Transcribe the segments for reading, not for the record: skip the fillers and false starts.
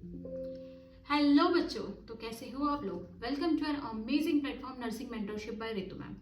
Hello बच्चों, तो कैसे हो आप लोग। Welcome to our amazing platform nursing mentorship by Ritu ma'am.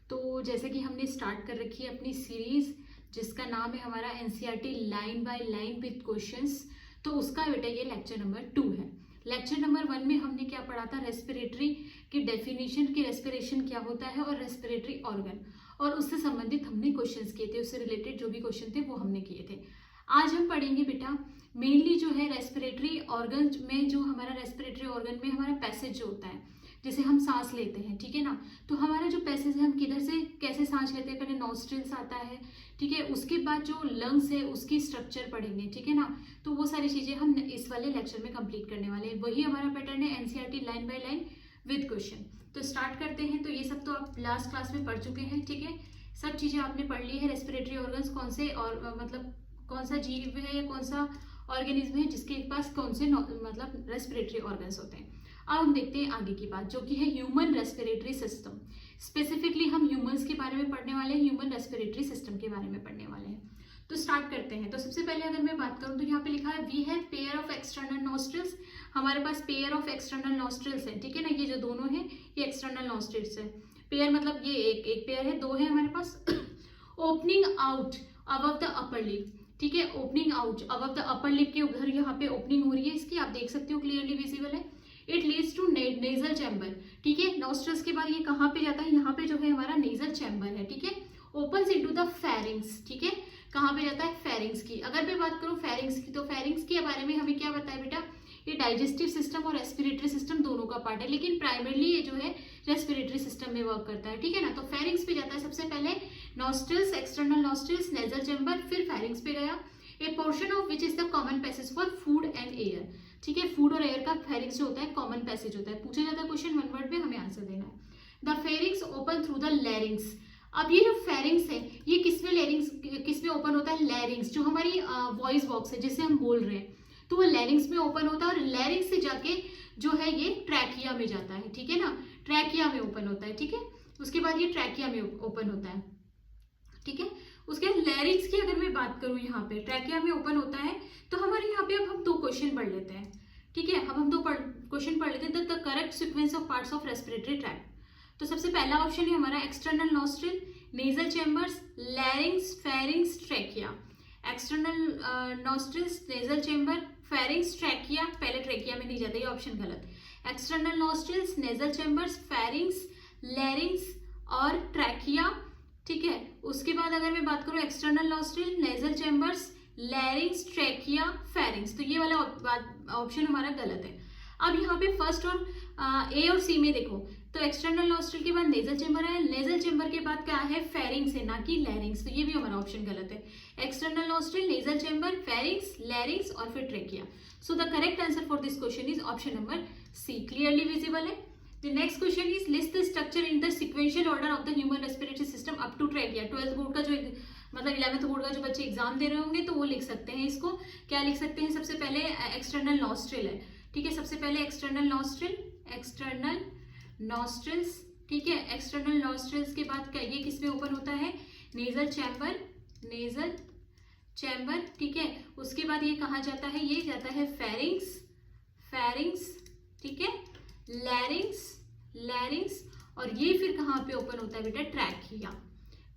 तो जैसे कि हमने स्टार्ट कर रखी है अपनी सीरीज जिसका नाम है हमारा NCERT line by line with questions. तो उसका बेटा ये लेक्चर नंबर 2 है। लेक्चर नंबर 1 में हमने क्या पढ़ा था, रेस्पिरेटरी की डेफिनेशन की, रेस्पिरेशन क्या होता है और रेस्पिरेटरी ऑर्गन, और उससे संबंधित हमने क्वेश्चंस किए थे, उससे रिलेटेड जो भी क्वेश्चन थे वो हमने किए थे। आज हम पढ़ेंगे बेटा मेनली जो है रेस्पिरेटरी ऑर्गन में, जो हमारा रेस्पिरेटरी ऑर्गन में हमारा पैसेज जो होता है, जैसे हम सांस लेते हैं, ठीक है ना। तो हमारा जो पैसेज है, हम किधर से कैसे सांस लेते हैं, पहले नॉस्ट्रिल्स आता है, ठीक है। उसके बाद जो लंग्स है उसकी स्ट्रक्चर पढ़ेंगे, ठीक है ना। तो वो सारी चीजें हम इस वाले लेक्चर में कंप्लीट करने वाले हैं। वही हमारा पैटर्न है NCERT line by line with question. तो स्टार्ट करते हैं। तो ये सब तो आप लास्ट क्लास में पढ़ चुके हैं, ठीक है। सब चीजें आपने पढ़ ली है। रेस्पिरेटरी ऑर्गन्स कौन से, और मतलब कौन सा जीव है या कौन सा ऑर्गेनिज्म है जिसके पास कौन से मतलब रेस्पिरेटरी ऑर्गन्स होते हैं। अब हम देखते हैं आगे की बात, जो कि है ह्यूमन रेस्पिरेटरी सिस्टम। स्पेसिफिकली हम ह्यूमंस के बारे में पढ़ने वाले हैं, ह्यूमन रेस्पिरेटरी सिस्टम के बारे में पढ़ने वाले हैं। तो स्टार्ट करते हैं। तो सबसे पहले अगर मैं बात करूं तो यहाँ पे लिखा है we have pair of external nostrils. हमारे पास पेयर ऑफ एक्सटर्नल नॉस्ट्रिल्स है, ठीक है ना। ये जो दोनों है ये एक्सटर्नल नॉस्ट्रिल्स है। पेयर मतलब ये एक पेयर है, दो है हमारे पास। Opening out above the upper lip, ठीक है। Opening out above the upper lip के उधर यहाँ पे ओपनिंग हो रही है इसकी, आप देख सकते हो, क्लियरली विजिबल है। It leads to nasal chamber, ठीक है। नॉस्ट्रल्स के बाद ये कहाँ पे जाता है, यहाँ पे जो है हमारा नेजल चैम्बर है, ठीक है। ओपन्स इनटू द फेरिंग्स, ठीक है। कहाँ पे जाता है, फेरिंग्स की। अगर मैं बात करूँ फेरिंग्स की, तो फेरिंग्स के बारे में हमें क्या बताया बेटा, ये डाइजेस्टिव सिस्टम और रेस्पिरेटरी सिस्टम दोनों का पार्ट है, लेकिन प्राइमरली ये जो है रेस्पिरेटरी सिस्टम में वर्क करता है, ठीक है ना। तो फेरिंग्स पे जाता है सबसे पहले nostrils, external nostrils, nasal chamber, फिर फेरिंग्स पे गया। ए portion of which is the common passage for food and air, ठीक है। फूड और एयर का फेरिंग्स जो होता है कॉमन पैसेज होता है। पूछा जाता है क्वेश्चन, वन वर्ड में हमें आंसर देना है। The pharynx open through the larynx. अब ये जो फेरिंग्स है ये किसमें लैरिंग्स किसमें ओपन होता है, लैरिंग्स, जो हमारी वॉइस बॉक्स है जिससे हम बोल रहे हैं, तो वो लैरिंग्स में ओपन होता है, और लैरिंग्स से जाके जो है ये ट्रैकिया में जाता है, ठीक है ना। ट्रैकिया में ओपन होता है, ठीक है। उसके बाद ये ट्रैकिया में ओपन होता है, ठीक है। उसके बाद लैरिंग्स की अगर मैं बात करूं, यहाँ पे ट्रैकिया में ओपन होता है। तो हमारे यहाँ पे अब हम दो क्वेश्चन पढ़ लेते हैं, ठीक है। अब हम दो क्वेश्चन पढ़ लेते हैं। The correct sequence of parts of respiratory tract. तो सबसे पहला ऑप्शन है हमारा external nostril, nasal chambers, लैरिंग्स, pharynx, trachea. External nostrils, nasal chamber, pharynx, trachea. पहले ट्रैकिया में नहीं जाता, ये ऑप्शन गलत। External nostrils, nasal chambers, pharynx, larynx और ट्रैकिया, ठीक है। उसके बाद अगर मैं बात करूं external nostril, nasal chambers, लैरिंग्स, trachea, pharynx, तो ये वाला ऑप्शन हमारा गलत है। अब यहाँ पे फर्स्ट और ए और सी में देखो, तो एक्सटर्नल नॉस्ट्रिल के बाद नेजल चैम्बर है, नेजल चैम्बर के बाद क्या है, फेरिंग्स है, ना कि लैरिंग्स, तो ये भी हमारा ऑप्शन गलत है। External nostril, nasal chamber, pharynx, larynx और फिर trachea. So the correct answer for this question is option number C, clearly visible है। The next question is list the structure in the sequential order of the human respiratory system up to trachea। 12th board का जो मतलब 11th board का जो बच्चे exam दे रहे होंगे तो वो लिख सकते हैं इसको। क्या लिख सकते हैं, सबसे पहले एक्सटर्नल नॉस्ट्रिल है, ठीक है। सबसे पहले एक्सटर्नल नॉस्ट्रिल, एक्सटर्नल नॉस्ट्रिल्स, ठीक है। एक्सटर्नल नॉस्ट्रिल्स के बाद क्या, ये किसमें ओपन होता है, नेजल चैम्बर, नेजल चैम्बर, ठीक है। उसके बाद ये कहाँ जाता है, ये जाता है फेरिंग्स, फेरिंग्स, ठीक है, लैरिंग्स, लैरिंग्स, और ये फिर कहाँ पे ओपन होता है बेटा, ट्रैकिया।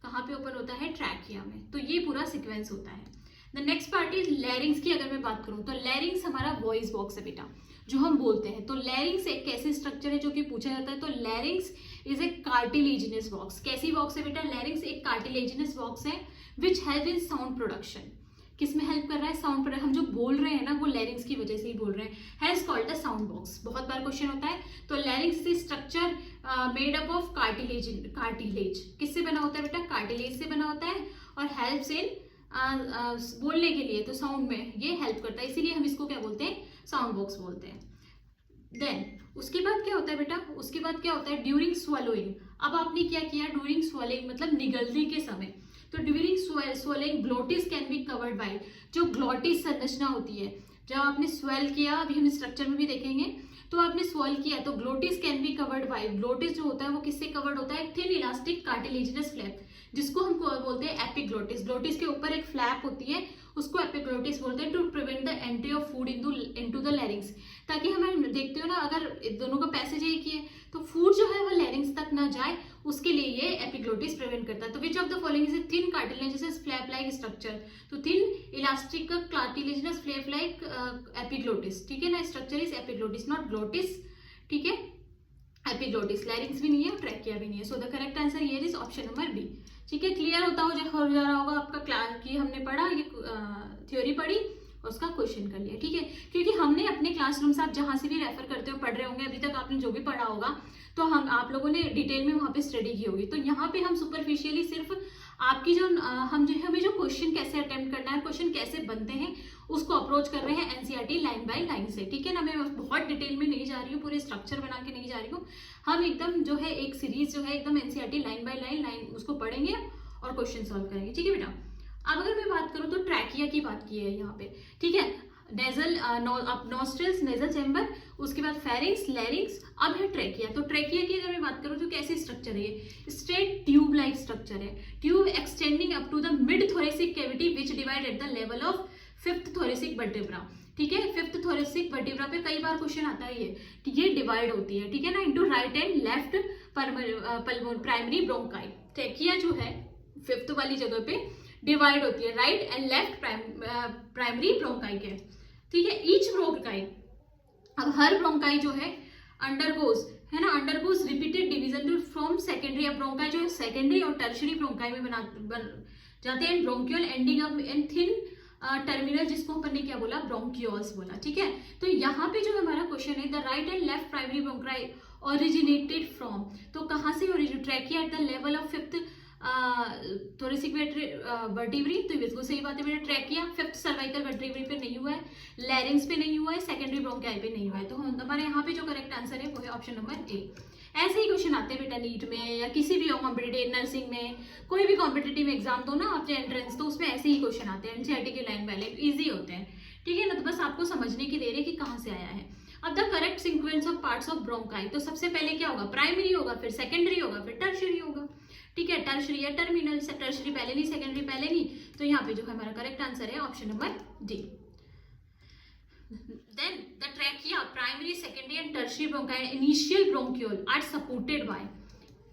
कहाँ पे ओपन होता है, ट्रैकिया में। तो ये पूरा सीक्वेंस होता है। द नेक्स्ट पार्ट इज लैरिंग्स की अगर मैं बात करूं तो लैरिंग्स हमारा वॉइस बॉक्स है बेटा, जो हम बोलते हैं। तो लैरिंग्स एक कैसे स्ट्रक्चर है जो कि पूछा जाता है, तो लैरिंग्स इज ए कार्टिलेजिनस बॉक्स। कैसी बॉक्स है बेटा, लैरिंग्स एक कार्टिलेजिनस बॉक्स है which help in sound production. किसमें हेल्प कर रहा है, साउंड प्रोडक्शन। हम जो बोल रहे हैं ना वो लैरिंग्स की वजह से ही बोल रहे हैं। Has called the sound box, बहुत बार क्वेश्चन होता है। तो लैरिंग्स is structure made up of cartilage. किससे बना होता है बेटा, कार्टिलेज से बना होता है, और हेल्प्स इन बोलने के लिए, तो साउंड में ये हेल्प करता है, इसीलिए हम इसको क्या बोलते हैं, साउंड बॉक्स बोलते हैं। देन उसके बाद क्या होता है बेटा, उसके बाद क्या होता है, ड्यूरिंग स्वलोइंग। अब आपने क्या किया, ड्यूरिंग स्वलोइंग मतलब निगलने के समय। तो during swallowing glottis can be covered by, जो ग्लोटिस संरचना होती है, जब आपने स्वेल किया, अभी हम स्ट्रक्चर में भी देखेंगे, तो आपने स्वेल किया तो glottis can be covered bye. Glottis जो होता है वो किससे कवर्ड होता है, थिन इलास्टिक कार्टिलेजिनस फ्लैप, जिसको हम बोलते हैं एपिग्लोटिस। ग्लोटिस के ऊपर एक फ्लैप होती है, उसको एपिग्लोटिस बोलते हैं, to prevent the entry of food into the larynx, ताकि हमें देखते हो ना अगर दोनों का पैसेज एक ही है तो फूड जो है वो लैरिंग्स तक ना जाए, उसके लिए ये एपिग्लोटिस प्रिवेंट करता है। तो which of the following is a thin cartilaginous flap like structure, तो thin elastic cartilaginous flap like epiglottis, ठीक है ना, structure is epiglottis not glottis, ठीक है, एपिग्लोटिस, लैरिंग्स भी नहीं है और ट्रैकिया भी नहीं है। So the correct answer here is option number B, ठीक है। क्लियर हो जा रहा होगा आपका क्लास की हमने पढ़ा, ये थ्योरी पढ़ी और उसका क्वेश्चन कर लिया, ठीक है। क्योंकि हमने अपने क्लासरूम से आप जहां से भी रेफर करते हो पढ़ रहे होंगे, अभी तक आपने जो भी पढ़ा होगा तो हम आप लोगों ने डिटेल में वहां पे स्टडी की होगी। तो यहाँ पे हम सुपरफिशियली सिर्फ आपकी जो हमें जो क्वेश्चन कैसे अटेम्प्ट करना है, क्वेश्चन कैसे बनते हैं, उसको अप्रोच कर रहे हैं एनसीईआरटी लाइन बाय लाइन से, ठीक है ना। मैं बहुत डिटेल में नहीं जा रही हूँ, पूरे स्ट्रक्चर बना के नहीं जा रही हूँ, हम एकदम जो है एक सीरीज जो है एकदम एनसीईआरटी लाइन बाय लाइन उसको पढ़ेंगे और क्वेश्चन सॉल्व करेंगे, ठीक है बेटा। अब अगर मैं बात करूँ तो ट्रैकिया की बात की है यहाँ पे, ठीक है। नेजल नॉस्ट्रल्स, नेजल चैम्बर, उसके बाद फेरिंग्स, लैरिंग्स, अब है ट्रैकिया। तो ट्रैकिया की अगर मैं बात करूँ तो कैसी स्ट्रक्चर है ये, स्ट्रेट ट्यूब लाइक स्ट्रक्चर है, tube extending up to the mid thoracic cavity which divide at the level of fifth thoracic vertebra, ठीक है। फिफ्थ थोरेसिक वर्टेब्रा पे कई बार क्वेश्चन आता है ये डिवाइड होती है, ठीक है ना, into right and left primary bronchi. Trachea जो है फिफ्थ वाली जगह पे डिवाइड होती है right and left primary bronchi के, ठीक है, ईच ब्रोंकाई। अब हर ब्रोंकाई जो है undergoes repeated division from secondary. अब ब्रोंकाई जो सेकेंडरी और टर्शरी ब्रोंकाई में बन जाते हैं, bronchial ending up in thin terminal, जिसको अपन ने क्या बोला, ब्रोंकियोल्स बोला, ठीक है। तो यहाँ पे जो हमारा क्वेश्चन है, the right and left primary bronchi originated from, तो कहाँ से trachea eight the level of fifth thoracic vertebrae, तो बिल्कुल सही बात है बेटा, ट्रैकिया फिफ्थ सर्वाइकल वर्टिब्री पे नहीं हुआ है, लैरिंग्स पे नहीं हुआ है, सेकेंडरी ब्रोंकाई पे नहीं हुआ है। तो हमारे यहाँ पे जो करेक्ट आंसर है वो है ऑप्शन नंबर ए। ऐसे ही क्वेश्चन आते हैं बेटा नीट में या किसी भी कॉम्पिटेटिव, नर्सिंग में, कोई भी कॉम्पिटेटिव एग्जाम दो ना आपने एंट्रेंस, तो उसमें ऐसे ही क्वेश्चन आते हैं एनसीईआरटी के लाइन बाय लाइन, ईजी होते हैं, ठीक है ना। तो बस आपको समझने की देर है कि कहाँ से आया है। अब the correct sequence of parts of bronchi, तो सबसे पहले क्या होगा, प्राइमरी होगा, फिर सेकेंडरी होगा, फिर टर्शरी होगा, ठीक है। टर्शरी या टर्मिनल, टर्शरी पहले नहीं, सेकेंडरी पहले नहीं, तो यहाँ पे जो है हमारा करेक्ट आंसर है option number D. Then the trachea, primary, secondary and tertiary bronchi and initial bronchiole are supported by,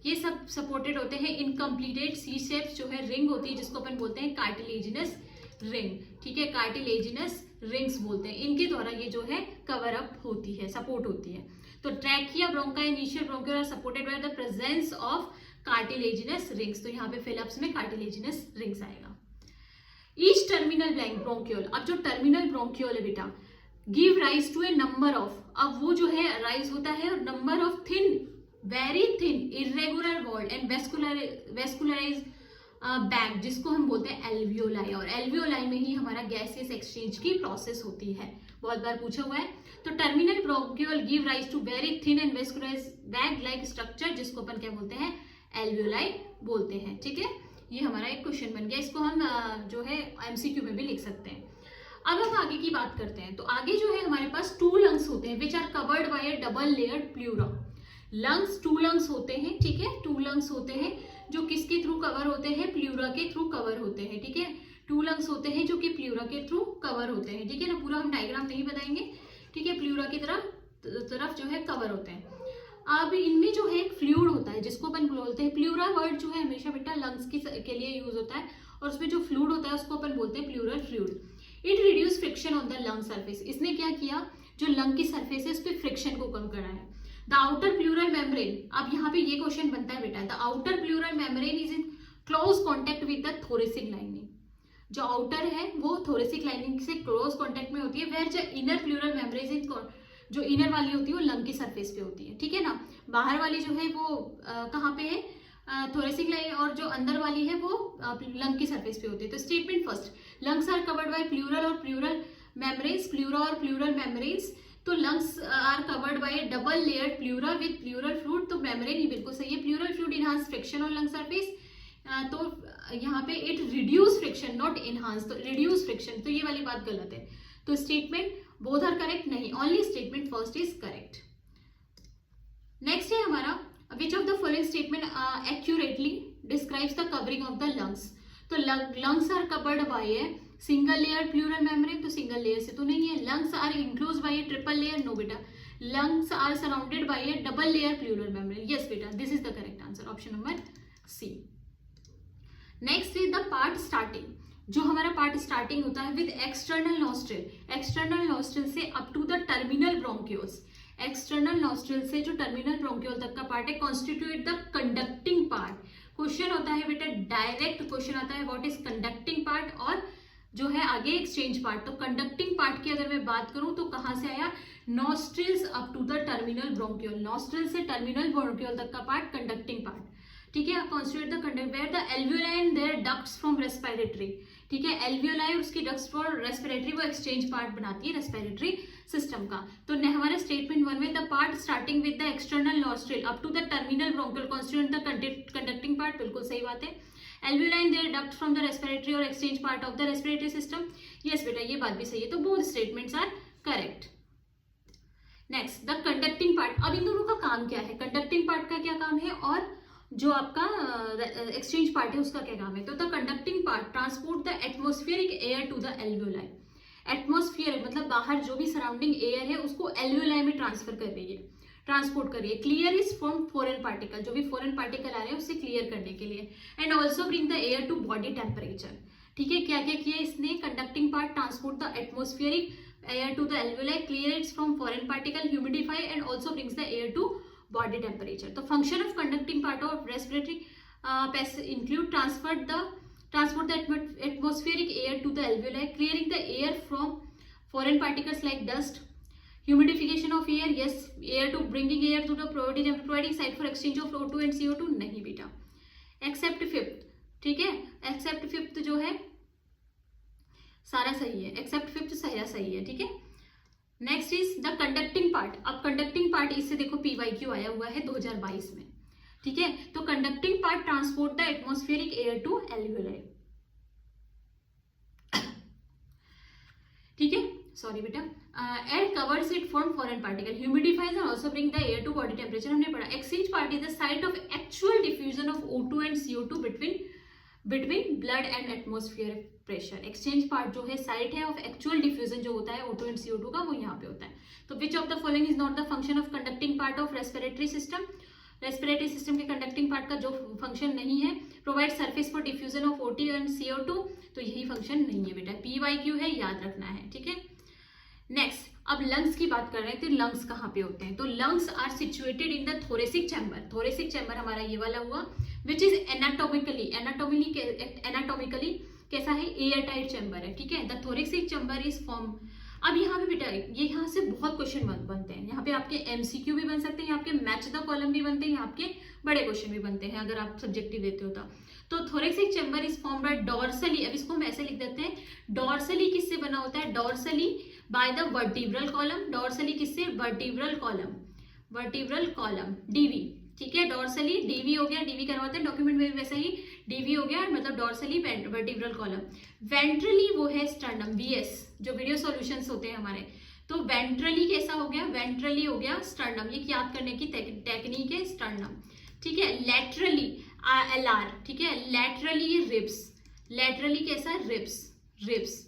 ये सब सपोर्टेड होते हैं इनकम्प्लीटेड सी शेप्स जो है रिंग होती है, जिसको अपन बोलते हैं कार्टिलेजिनस रिंग, ठीक है, कार्टिलेजिनस रिंग्स बोलते हैं, इनके द्वारा ये जो है कवर अप होती है, सपोर्ट होती है। तो trachea bronchi initial bronchiole are supported by the presence of cartilaginous rings, तो यहाँ पे फिलअप्स में कार्टिलेजिनस रिंग्स आएगा। ईच टर्मिनल ब्रोंकियोल, अब जो टर्मिनल ब्रोंकियोल है बेटा, give rise to a number of, अब वो जो है राइज होता है और number of thin, very thin, irregular walled and vascularise bag, जिसको हम बोलते हैं एल्वियोलाई, और एल्वियोलाई में ही हमारा गैसियस एक्सचेंज की प्रोसेस होती है, बहुत बार पूछा हुआ है। तो terminal bronchiole give rise to very thin and vascularise bag like structure, जिसको अपन क्या बोलते हैं, एल्वियोलाई बोलते हैं, ठीक है। ये हमारा एक क्वेश्चन बन गया, इसको हम जो है एमसीक्यू में भी लिख सकते हैं। अब हम आगे की बात करते हैं, तो आगे जो है हमारे पास टू लंग्स होते हैं which are covered by a double layered pleura. Lungs, two lungs होते हैं, ठीक है, टू लंग्स होते हैं जो किसके थ्रू कवर होते हैं, प्लूरा के थ्रू कवर होते हैं, ठीक है। टू लंग्स होते हैं जो कि प्लूरा के थ्रू कवर होते हैं, ठीक है ना, पूरा हम डायग्राम नहीं बताएंगे, ठीक है, प्लूरा की तरफ जो है कवर होते हैं। अब इनमें जो है एक फ्लूइड होता है जिसको अपन बोलते हैं, प्लूरा वर्ड जो है हमेशा बेटा लंग्स के लिए यूज होता है, और उसमें जो फ्लूइड होता है उसको अपन बोलते हैं pleural fluid. It reduce friction on the lung surface, इसने क्या किया, जो लंग की सरफेस है उस पर फ्रिक्शन को कम करा है। द आउटर प्लूरल मेम्ब्रेन, अब यहाँ पे ये क्वेश्चन बनता है बेटा, the outer pleural membrane is in close contact with the thoracic lining, जो आउटर है वो थोरेसिक लाइनिंग से क्लोज कॉन्टेक्ट में होती है, वेयर जो इनर प्लूरल मेम्ब्रेन इन, जो इनर वाली होती है वो लंग की सरफेस पे होती है, ठीक है ना। बाहर वाली जो है वो कहाँ पे है, थोरेसिक लाइन, और जो अंदर वाली है वो लंग की सरफेस पे होती है। तो statement first, lungs are covered by pleural और प्लूरल मेम्ब्रेन्स, प्लूरा और प्लूरल मेम्ब्रेन्स, तो lungs are covered by double layered pleura with pleural fluid, तो मेम्ब्रेन ही बिल्कुल सही है। Pleural fluid enhance friction on lung surface, तो यहाँ पे it reduce friction not enhance, तो रिड्यूस फ्रिक्शन, तो ये वाली बात गलत है। तो स्टेटमेंट बोथ आर करेक्ट नहीं, only statement first is correct. Next है हमारा, which of the following statement accurately describes the covering of the lungs, तो lungs are covered by a single layer pleural membrane, तो single layer से तो नहीं है। Lungs are enclose by a triple layer, no बेटा। Lungs are surrounded by a double layer pleural membrane, yes बेटा, this is the correct answer, option number C. Next is the part starting, जो हमारा part starting होता है with external nostril, external nostril से up to the terminal bronchioles, external nostril से जो terminal bronchiole तक का पार्ट है constitute the conducting part. Question होता है बेटा, डायरेक्ट क्वेश्चन आता है व्हाट इज कंडक्टिंग पार्ट और जो है आगे एक्सचेंज पार्ट। तो कंडक्टिंग पार्ट की अगर मैं बात करूं तो कहां से आया, nostrils up to the terminal bronchiole, nostril से टर्मिनल ब्रोंक्यूल तक का पार्ट कंडक्टिंग पार्ट, ठीक है। Constitute the conduct where the alveoli and their ducts from respiratory, ठीक है। एल्वियोलाई और उसकी डक्ट्स फॉर रेस्पिरेटरी वो एक्सचेंज पार्ट बनाती है रेस्पिरेटरी सिस्टम का। तो हमारे स्टेटमेंट 1 में the part starting with the external nostril up to the terminal bronchiole constitute the conducting part, बिल्कुल सही बात है। Alveoli and their duct from the respiratory or exchange part of the respiratory system, yes बेटा, ये बात भी सही है। तो both statements are correct. Next the conducting part, अब इन दोनों का काम क्या है, कंडक्टिंग पार्ट का क्या काम है और जो आपका एक्सचेंज पार्ट है उसका क्या काम है। तो the conducting part transport the atmospheric air to the alveoli, atmosphere मतलब बाहर जो भी सराउंडिंग एयर है उसको एल्वियोलाई में ट्रांसफर कर रही है, ट्रांसपोर्ट कर रही है। Clear is from foreign particle, जो भी फॉरेन पार्टिकल आ रहे हैं उससे क्लियर करने के लिए। And also bring the air to body temperature, ठीक है। क्या क्या किया इसने, conducting part transport the atmospheric air to the alveoli, clear its from foreign particle, humidify and also brings the air to body temperature. तो function of conducting part of respiratory include transport the atmospheric air to the alveoli, clearing the air from foreign particles like dust, humidification of air, yes, air to bringing air to the providing site for exchange of O2 and CO2, नहीं बेटा। except fifth, ठीक है, except fifth जो है सारा सही है, except fifth सही है, ठीक है। Next is the conducting part, अब कंडक्टिंग पार्ट इससे देखो PYQ आया हुआ है 2022 में, ठीक है। तो conducting part transport the atmospheric air to alveoli, ठीक है, सॉरी बेटा, and covers it from foreign particle, humidifies and also bring the air to body temperature, हमने पढ़ा। Exchange part is the site of actual diffusion of O2 and CO2 between blood and atmosphere pressure. Exchange part जो है site है of actual diffusion जो होता है O2 and CO2 का, वो यहाँ पे होता है। तो which of the following is not the function of conducting part of respiratory system, respiratory system के कंडक्टिंग पार्ट का जो फंक्शन नहीं है, provide surface for diffusion of O2 and CO2, तो यही फंक्शन नहीं है बेटा, PYQ है, याद रखना है, ठीक है। नेक्स्ट अब लंग्स की बात कर रहे हैं, तो लंग्स कहाँ पे होते हैं, तो lungs are situated in the thoracic chamber, thoracic chamber हमारा ये वाला हुआ, विच इज एनाटोमिकली कैसा है, एयर टाइट चैम्बर है, ठीक है। The thoracic chamber is form, अब यहाँ पे बेटा ये यहाँ से बहुत क्वेश्चन बनते हैं, यहाँ पे आपके MCQ भी बन सकते हैं, यहाँ आपके मैच द कॉलम भी बनते हैं, यहाँ आपके बड़े क्वेश्चन भी बनते हैं अगर आप सब्जेक्टिव देते हो तो thoracic chamber is form by dorsally, अब इसको हम ऐसे लिख देते हैं, डॉर्सली किससे बना होता है, dorsally by the vertebral column, dorsally किससे, वर्टिब्रल कॉलम DV, ठीक है। डॉर्सली DV हो गया, DV करवाते हैं डॉक्यूमेंट में वैसे ही DV हो गया, मतलब डॉर्सली वर्टिब्रल कॉलम। वेंट्रली वो है स्टर्नम, VS जो वीडियो सॉल्यूशंस होते हैं हमारे, तो वेंट्रली कैसा हो गया, वेंट्रली हो गया स्टर्नम, ये याद करने की टेक्निक है स्टर्नम, ठीक है। लैटरली LR, ठीक है, लैटरली रिब्स, लैटरली कैसा रिब्स,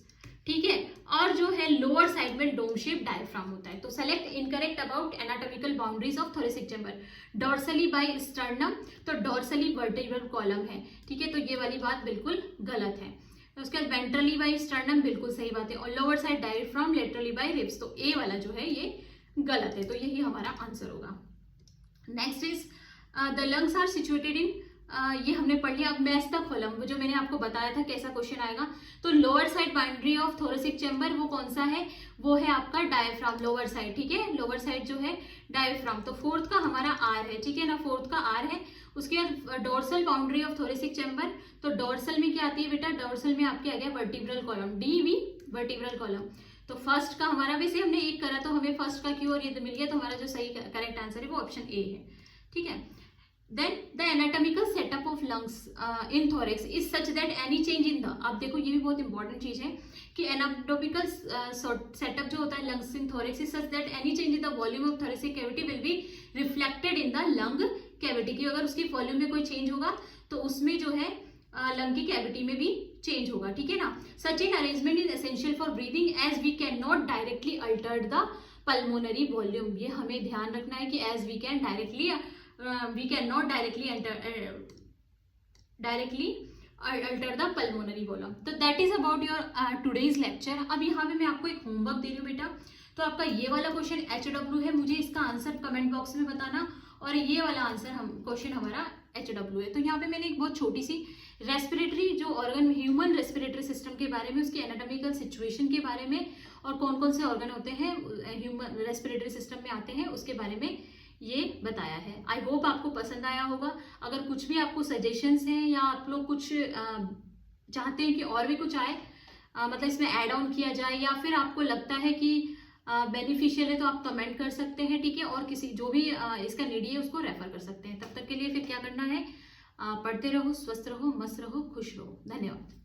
ठीक है। और जो है लोअर साइड में डोम शेप डायफ्राम होता है। तो select incorrect about anatomical boundaries of thoracic chamber, dorsally by sternum, तो डॉर्सली वर्टिब्रल कॉलम है, ठीक है, तो ये वाली बात बिल्कुल गलत है। उसके बाद वेंट्रली बाय स्टर्नम बिल्कुल सही बात है, और lower side diaphragm laterally by ribs, तो ए वाला जो है ये गलत है, तो यही हमारा आंसर होगा। Next is the lungs are situated in, ये हमने पढ़ लिया। अब मैच द कॉलम, जो मैंने आपको बताया था कैसा क्वेश्चन आएगा, तो lower side boundary of thoracic chamber वो कौन सा है, वो है आपका डायफ्राम, लोअर साइड, ठीक है, लोअर साइड जो है डायफ्राम, तो फोर्थ का हमारा R है, ठीक है ना, फोर्थ का R है। उसके बाद dorsal boundary of thoracic chamber, तो डोर्सल में क्या आती है बेटा, डोर्सल में आपके आ गया vertebral column, DV vertebral column. तो फर्स्ट का हमारा, वैसे हमने एक करा तो हमें फर्स्ट का क्यू और ये मिल गया, तो हमारा जो सही करेक्ट आंसर है वो ऑप्शन A है, ठीक है। Then the anatomical setup of lungs in thorax is such that any change in the, अब देखो ये भी बहुत इंपॉर्टेंट चीज है कि anatomical setup जो होता है lungs in thorax is such that any change in the volume of thoracic cavity will be reflected in the lung cavity, कि अगर उसकी वॉल्यूम में कोई चेंज होगा तो उसमें जो है लंग की कैविटी में भी चेंज होगा, ठीक है ना। Such an arrangement is essential for breathing as we can not directly alter the pulmonary volume. ये हमें ध्यान रखना है कि as we can not directly alter the pulmonary volume. तो that is about your today's lecture. अब यहाँ पे मैं आपको एक होमवर्क दे रही हूँ बेटा। तो आपका ये वाला क्वेश्चन HW है, मुझे इसका आंसर कमेंट बॉक्स में बताना, और ये वाला आंसर क्वेश्चन हमारा HW है। तो यहाँ पे मैंने एक बहुत छोटी सी रेस्पिरेटरी जो ऑर्गन, ह्यूमन रेस्पिरेटरी सिस्टम के बारे में, उसकी एनाटॉमिकल सिचुएशन के बारे में, और कौन कौन से ऑर्गन होते हैं ह्यूमन रेस्पिरेटरी सिस्टम में आते हैं, उसके बारे में ये बताया है। आई होप आपको पसंद आया होगा। अगर कुछ भी आपको सजेशंस हैं या आप लोग कुछ चाहते हैं कि और भी कुछ आए, मतलब इसमें ऐड ऑन किया जाए, या फिर आपको लगता है कि बेनिफिशियल है, तो आप कमेंट कर सकते हैं, ठीक है। और किसी जो भी इसका नीडी है उसको रेफर कर सकते हैं। तब तक के लिए फिर क्या करना है, पढ़ते रहो, स्वस्थ रहो, मस्त रहो, खुश रहो। धन्यवाद।